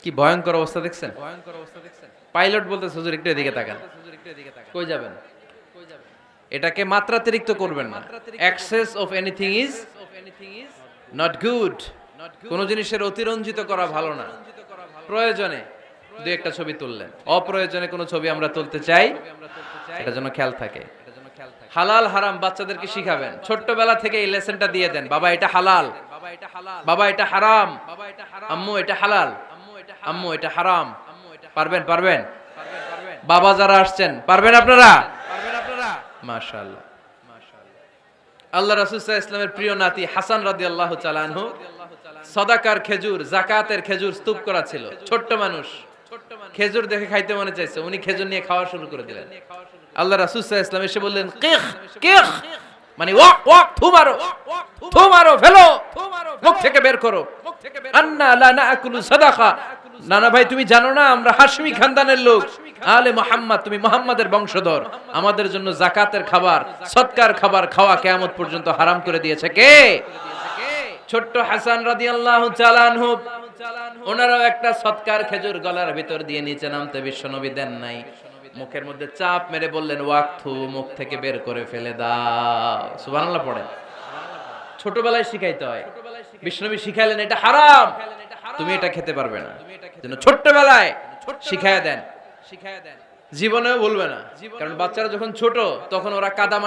কি ভয়ঙ্কর অবস্থা দেখছেন? পাইলট বলতেছে হুজুর একটু এদিকে তাকান। কই যাবেন? এটাকে মাত্রাতিরিক্ত করবেন না। Access of anything is not good. কোন জিনিসের অতিরঞ্জিত করা ভালো না। প্রয়োজনে দুই একটা ছবি তুললেন, অপ্রয়োজনে কোনো ছবি আমরা তুলতে চাই, এটা যেন খেয়াল থাকে। হালাল হারাম বাচ্চাদেরকে শিখাবেন, ছোট্টবেলা থেকে এই লেসনটা দিয়ে দেন। বাবা এটা হালাল, বাবা এটা হারাম, আম্মু এটা হালাল, আম্মু এটা হারাম। পারবেন? পারবেন? বাবা যারা আসছেন পারবেন আপনারা? মাশাআল্লাহ। আল্লাহ রাসূল সাল্লাল্লাহু আলাইহি ওয়াসাল্লামের প্রিয় নাতি হাসান রাদিয়াল্লাহু তাআলা আনহু সাদাকার খেজুর, যাকাতের খেজুর স্তূপ করা ছিল। ছোট্ট মানুষ, খেজুর দেখে খাইতে মনে চাইছে, উনি খেজুর নিয়ে খাওয়া শুরু করে দিলেন। আল্লাহ রাসূল সাল্লাল্লাহু আলাইহি ওয়াসাল্লাম এসে বললেন কিখ কিখ, মানে ওয়াক ওয়াক, থু মারো, থু মারো, ফেলো, মুখ থেকে বের করো। আন্না লা নাকুলু সাদাকা, নানা ভাই তুমি জানো না আমরা হাশমি খানদানের লোক, আলে মুহাম্মদ, তুমি মুহাম্মাদের বংশধর, আমাদের জন্য যাকাতের খাবার, সদকার খাবার খাওয়া কিয়ামত পর্যন্ত হারাম করে দিয়েছে কে? ছোট্ট হাসান রাদিয়াল্লাহু তাআলা আনহু, ওনারও একটা সদকার খেজুর গলার ভিতর দিয়ে নিচে নামতে বিশ্বনবী দেন নাই। মুখের মধ্যে চাপ মেরে বললেন ওয়াক্থু, মুখ থেকে বের করে ফেলে দাও। সুবহানাল্লাহ পড়েন। ছোটবেলায় শিখাইতে হয়। বিশ্বনবী শিখাইলেন এটা হারাম, তুমি এটা খেতে পারবে না। যেন ছোট্টবেলায় শিখায়া দেন, জীবনেও ভুলবে না। কারণ বাচ্চারা যখন ছোট তখন ওরা কাদা